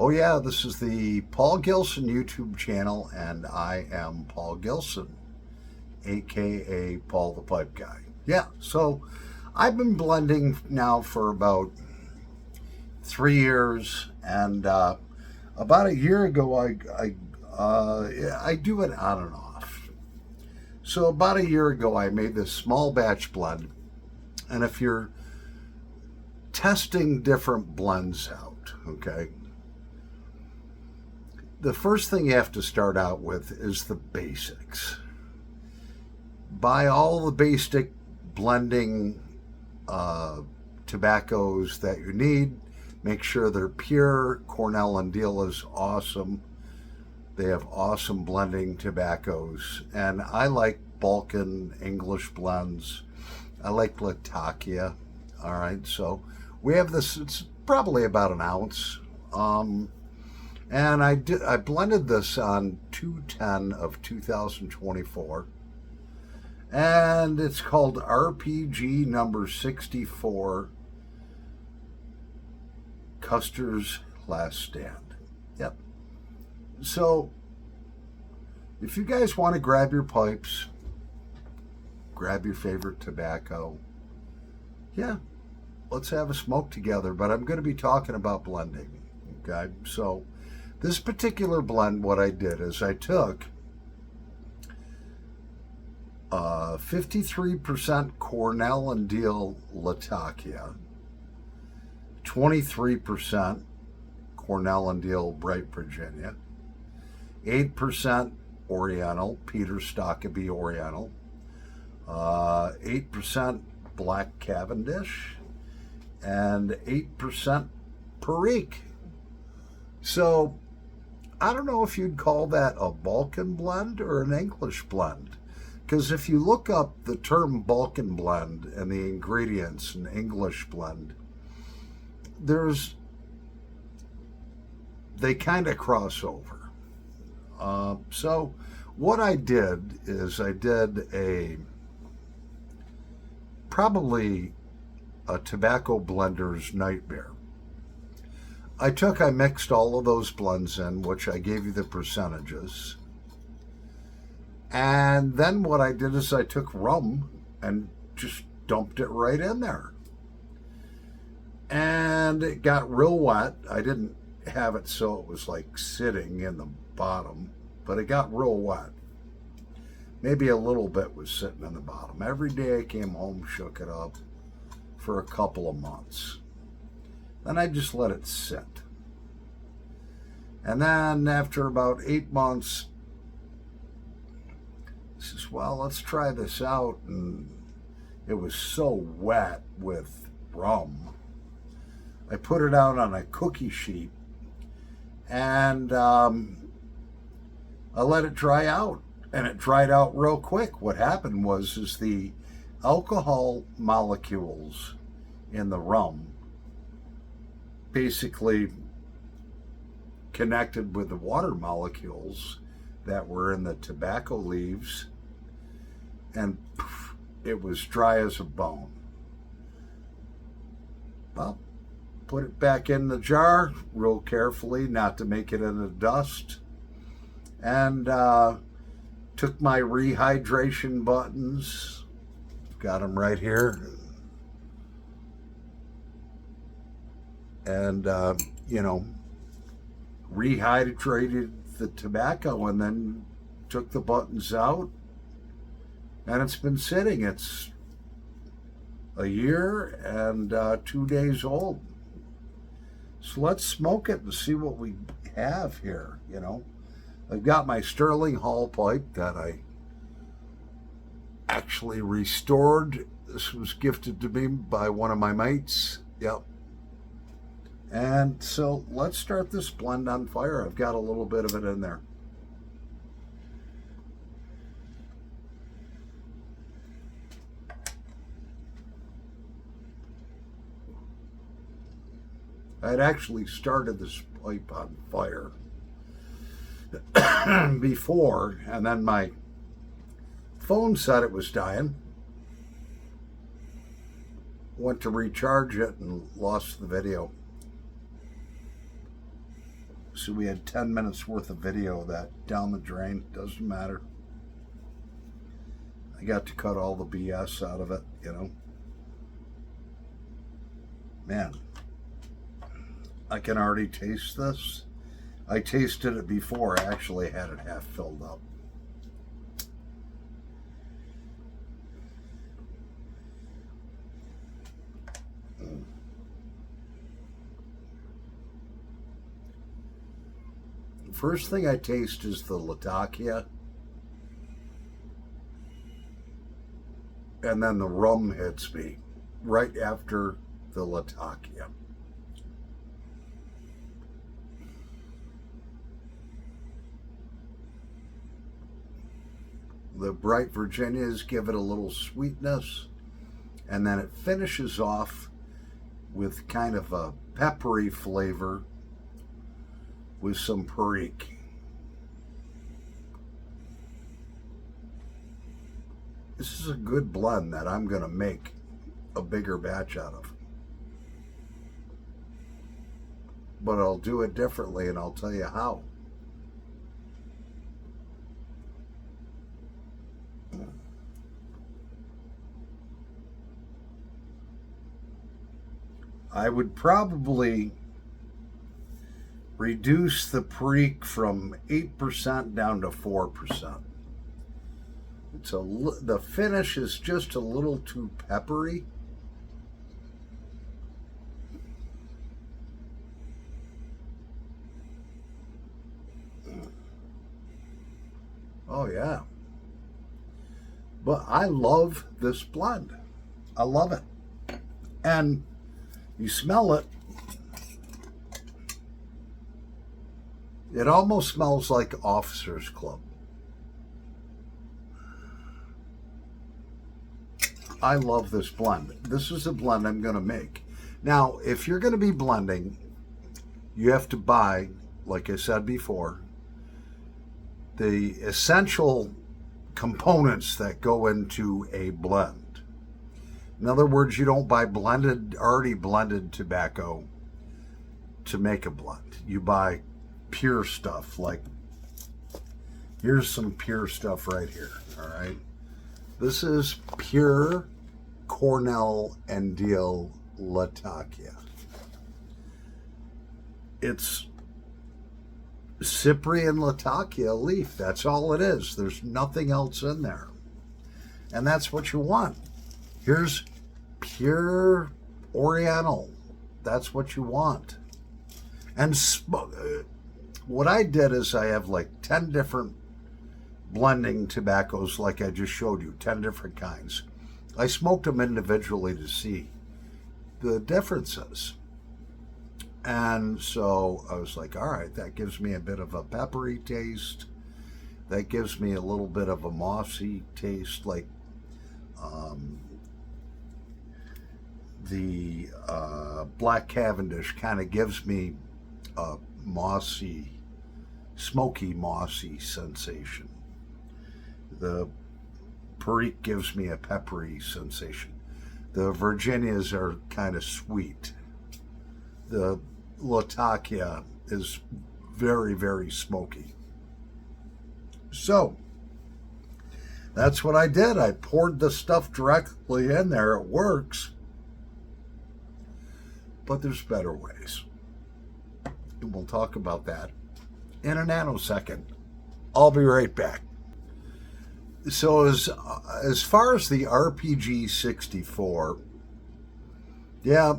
Oh yeah, this is the Paul Gilson YouTube channel, and I am Paul Gilson, aka Paul the Pipe Guy. Yeah, so I've been blending now for about 3 years, and about a year ago I do it on and off. So about a year ago I made this small batch blend, and if you're testing different blends out, okay, the first thing you have to start out with is the basics. Buy all the basic blending tobaccos that you need. Make sure they're pure. Cornell and Diehl is awesome. They have awesome blending tobaccos. And I like Balkan English blends. I like Latakia. All right, so we have this, it's probably about an ounce. And I blended this on 2/10 of 2024. And it's called RPG number 64, Custer's Last Stand. Yep. So, if you guys want to grab your pipes, grab your favorite tobacco, yeah, let's have a smoke together. But I'm going to be talking about blending, okay? So, this particular blend, what I did is I took 53% Cornell and Diehl Latakia, 23% Cornell and Diehl Bright Virginia, 8% Oriental, Peter Stokkebye Oriental, 8% Black Cavendish, and 8% Perique. So, I don't know if you'd call that a Balkan blend or an English blend. Because if you look up the term Balkan blend and the ingredients in English blend, they kind of cross over. So what I did is I did probably a tobacco blender's nightmare. I mixed all of those blends in, which I gave you the percentages. And then what I did is I took rum and just dumped it right in there. And it got real wet. I didn't have it so it was like sitting in the bottom, but it got real wet. Maybe a little bit was sitting in the bottom. Every day I came home, shook it up for a couple of months. Then I just let it sit. And then after about 8 months, I says, well, let's try this out. And it was so wet with rum. I put it out on a cookie sheet and I let it dry out. And it dried out real quick. What happened is the alcohol molecules in the rum basically connected with the water molecules that were in the tobacco leaves, and poof, it was dry as a bone. Well, put it back in the jar real carefully, not to make it into dust, and took my rehydration buttons, got them right here, and rehydrated the tobacco, and then took the buttons out, and it's been sitting. It's a year and 2 days old. So let's smoke it and see what we have here. I've got my Sterling Hall pipe that I actually restored. This was gifted to me by one of my mates. Yep. And so let's start this blend on fire. I've got a little bit of it in there. I had actually started this pipe on fire before, and then my phone said it was dying. Went to recharge it and lost the video. obviously we had 10 minutes worth of video that down the drain. Doesn't matter. I got to cut all the BS out of it, you know. Man, I can already taste this. I tasted it before. I actually had it half filled up. First thing I taste is the Latakia. And then the rum hits me right after the Latakia. The bright Virginias give it a little sweetness, and then it finishes off with kind of a peppery flavor with some Perique. This is a good blend that I'm going to make a bigger batch out of. But I'll do it differently, and I'll tell you how. I would probably reduce the Perique from 8% down to 4%. The finish is just a little too peppery. Oh yeah. But I love this blend. I love it. And you smell it. It almost smells like Officers Club. I love this blend. This is a blend I'm going to make. Now, if you're going to be blending, you have to buy, like I said before, the essential components that go into a blend. In other words, you don't buy already blended tobacco to make a blend. You buy pure stuff. Like, here's some pure stuff right here, all right? This is pure Cornell and Diehl Latakia. It's Cyprian Latakia leaf. That's all it is. There's nothing else in there. And that's what you want. Here's pure Oriental. That's what you want. And what I did is I have like 10 different blending tobaccos, like I just showed you, 10 different kinds. I smoked them individually to see the differences. And so I was like, all right, that gives me a bit of a peppery taste. That gives me a little bit of a mossy taste, like the Black Cavendish kind of gives me a mossy, smoky, mossy sensation. The Perique gives me a peppery sensation. The Virginias are kind of sweet. The Latakia is very, very smoky. So, that's what I did. I poured the stuff directly in there. It works. But there's better ways. And we'll talk about that in a nanosecond. I'll be right back. So as far as the RPG 64, yeah,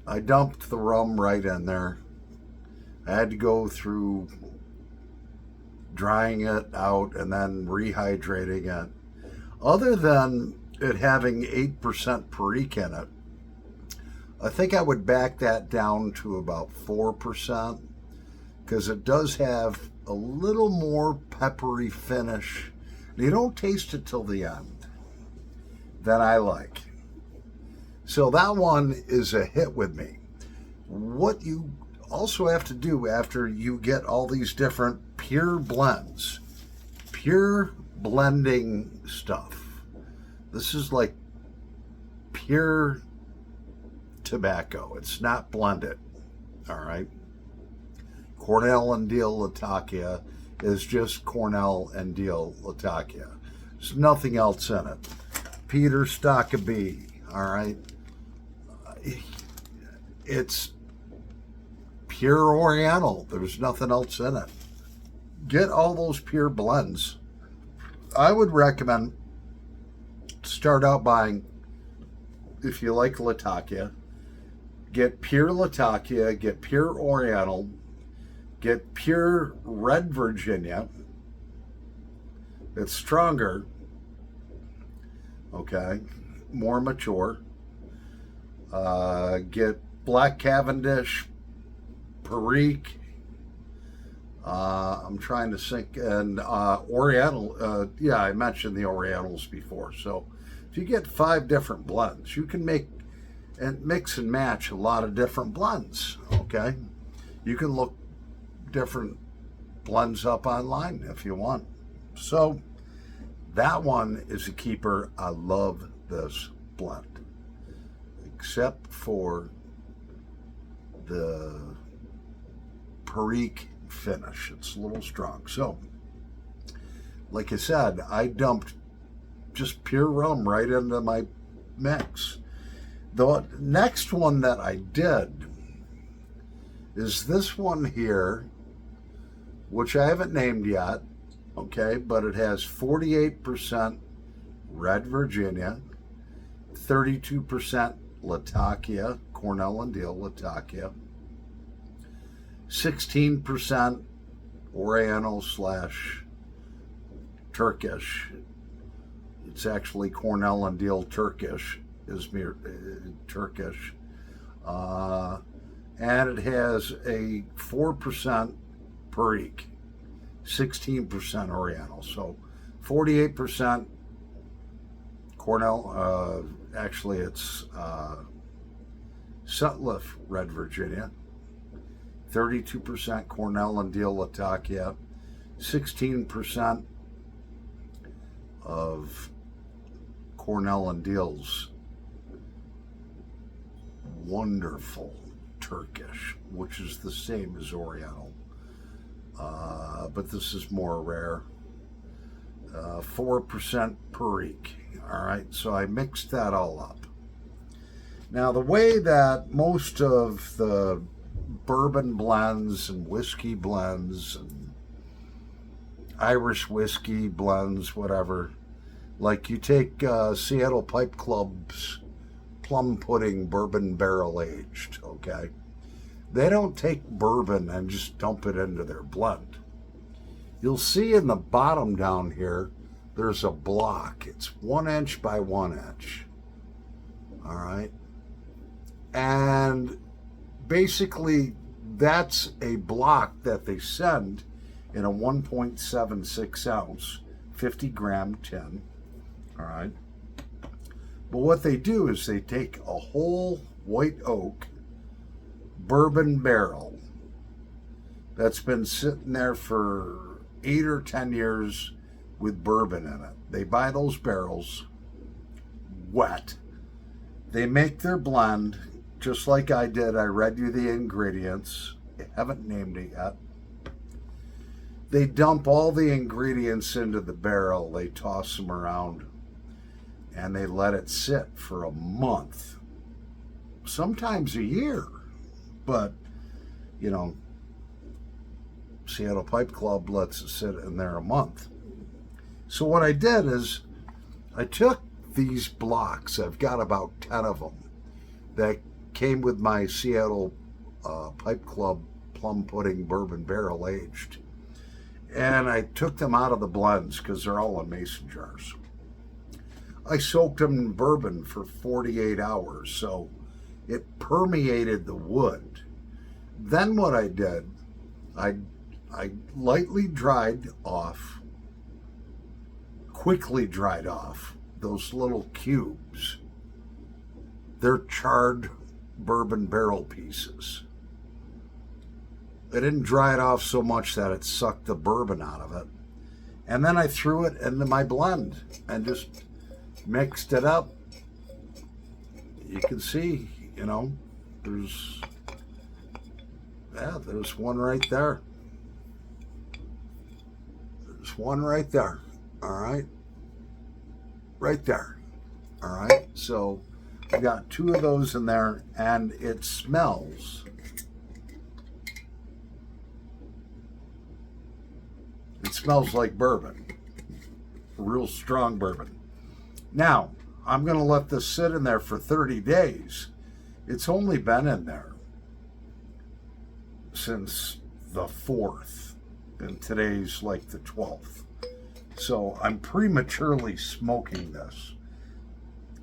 I dumped the rum right in there. I had to go through drying it out and then rehydrating it. Other than it having 8% Perique in it, I think I would back that down to about 4%, because it does have a little more peppery finish. You don't taste it till the end, that I like. So that one is a hit with me. What you also have to do after you get all these different pure blends, pure blending stuff. This is like pure tobacco. It's not blended, all right? Cornell and Deal Latakia is just Cornell and Deal Latakia. There's nothing else in it. Peter Stokkebye, all right? It's pure Oriental. There's nothing else in it. Get all those pure blends. I would recommend start out buying, if you like Latakia, get pure Latakia, get pure Oriental, get pure Red Virginia. It's stronger, okay, more mature. Get Black Cavendish, Perique. I'm trying to think, and Oriental. Yeah, I mentioned the Orientals before. So if you get 5 different blends, you can make and mix and match a lot of different blends. Okay, you can look different blends up online if you want. So that one is a keeper. I love this blend, except for the Perique finish. It's a little strong. So, like I said, I dumped just pure rum right into my mix. The next one that I did is this one here, which I haven't named yet, okay, but it has 48% Red Virginia, 32% Latakia, Cornell and Deal Latakia, 16% Oriental / Turkish. It's actually Cornell and Deal Turkish, Izmir Turkish. And it has a 4% Perique, 16% Oriental. So 48% Cornell, actually it's Sutliff Red Virginia, 32% Cornell and Deal Latakia, 16% of Cornell and Deal's wonderful Turkish, which is the same as Oriental, but this is more rare. 4% Perique. All right, so I mixed that all up. Now, the way that most of the bourbon blends and whiskey blends and Irish whiskey blends, whatever, like you take Seattle Pipe Club's plum pudding bourbon barrel aged, okay? They don't take bourbon and just dump it into their blend. You'll see in the bottom down here, there's a block. It's 1 inch by 1 inch. All right. And basically, that's a block that they send in a 1.76 ounce, 50 gram tin. All right. But what they do is they take a whole white oak bourbon barrel that's been sitting there for 8 or 10 years with bourbon in it. They buy those barrels wet. They make their blend just like I did. I read you the ingredients. I haven't named it yet. They dump all the ingredients into the barrel. They toss them around and they let it sit for a month, sometimes a year. But, you know, Seattle Pipe Club lets it sit in there a month. So what I did is I took these blocks, I've got about 10 of them, that came with my Seattle Pipe Club plum pudding bourbon barrel aged. And I took them out of the blends because they're all in mason jars. I soaked them in bourbon for 48 hours, so it permeated the wood. Then what I did, I lightly dried off, quickly dried off those little cubes. They're charred bourbon barrel pieces. I didn't dry it off so much that it sucked the bourbon out of it. And then I threw it into my blend and just mixed it up. You can see, you know, Yeah, there's one right there. There's one right there. All right. Right there. All right. So we got two of those in there, and it smells. It smells like bourbon. Real strong bourbon. Now, I'm going to let this sit in there for 30 days. It's only been in there since the 4th, and today's like the 12th. So I'm prematurely smoking this.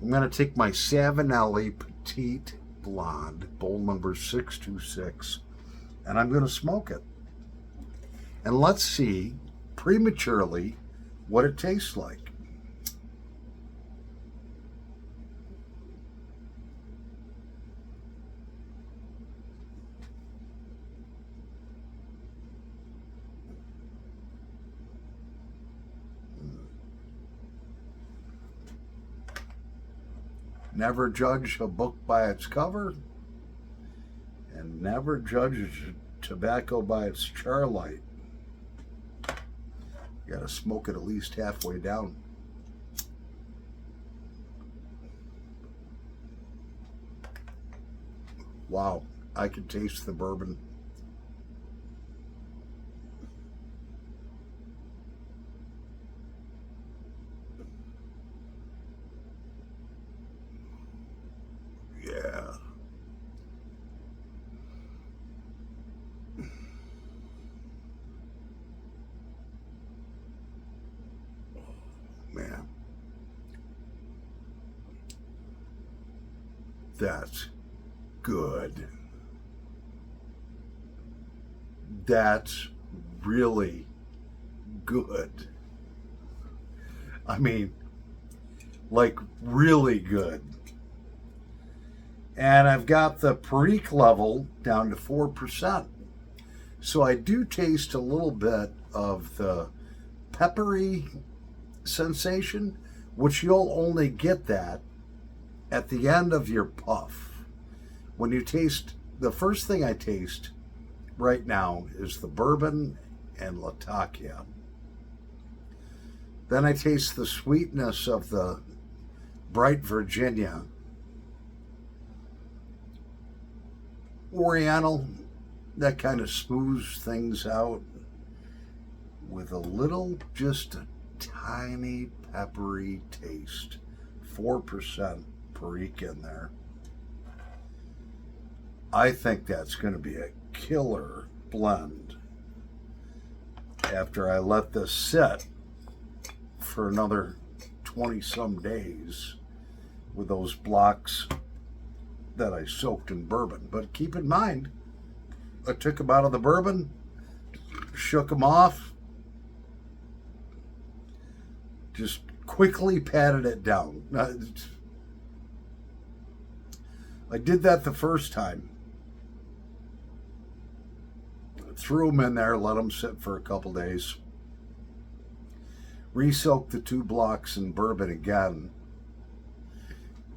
I'm going to take my Savinelli Petite Blonde, bowl number 626, and I'm going to smoke it. And let's see, prematurely, what it tastes like. Never judge a book by its cover, and never judge tobacco by its char light. You gotta smoke it at least halfway down. Wow, I can taste the bourbon. Yeah. Man. That's good. That's really good. I mean, like really good. And I've got the Perique level down to 4%. So I do taste a little bit of the peppery sensation, which you'll only get that at the end of your puff. When you taste, the first thing I taste right now is the bourbon and Latakia. Then I taste the sweetness of the bright Virginia. Oriental, that kind of smooths things out with a little, just a tiny peppery taste. 4% Perique in there. I think that's going to be a killer blend after I let this sit for another 20 some days with those blocks that I soaked in bourbon. But keep in mind, I took them out of the bourbon, shook them off, just quickly patted it down. I did that the first time. Threw them in there, let them sit for a couple days. Re-soaked the 2 blocks in bourbon again.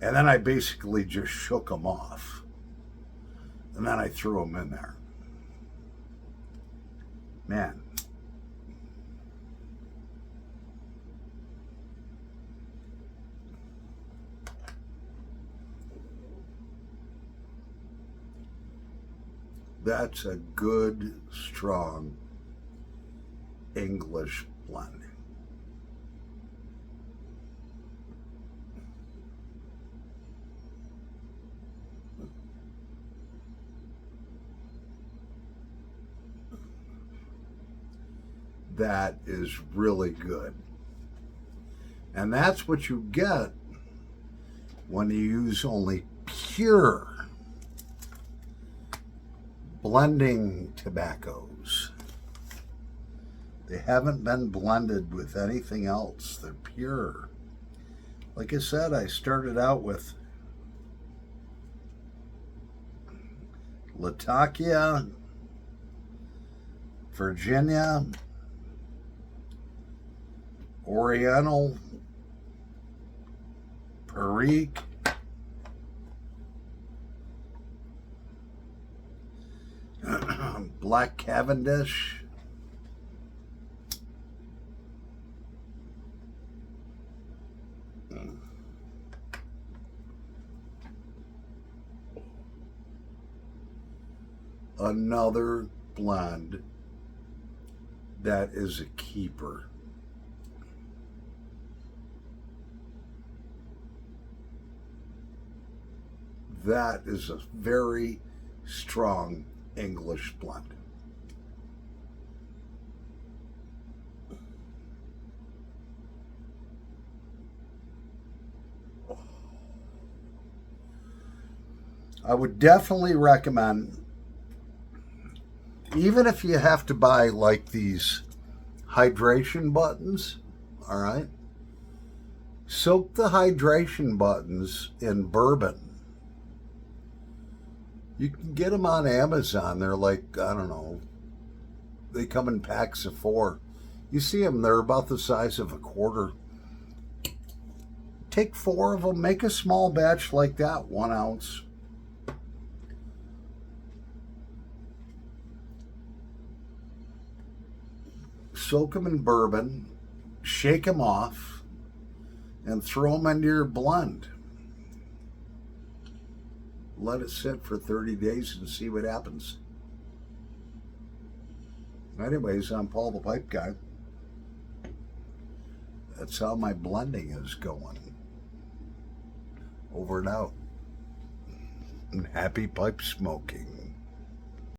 And then I basically just shook them off. And then I threw them in there. Man. That's a good, strong English blend. That is really good. And that's what you get when you use only pure blending tobaccos. They haven't been blended with anything else. They're pure. Like I said, I started out with Latakia, Virginia, Oriental, Perique, Black Cavendish. Another blend that is a keeper. That is a very strong English blend. I would definitely recommend, even if you have to buy like these hydration buttons, all right, soak the hydration buttons in bourbon. You can get them on Amazon. They're like, I don't know, they come in packs of 4. You see them, they're about the size of a quarter. Take 4 of them, make a small batch like that, 1 ounce. Soak them in bourbon, shake them off, and throw them into your blend. Let it sit for 30 days and see what happens. Anyways, I'm Paul the Pipe Guy. That's how my blending is going. Over and out. And happy pipe smoking.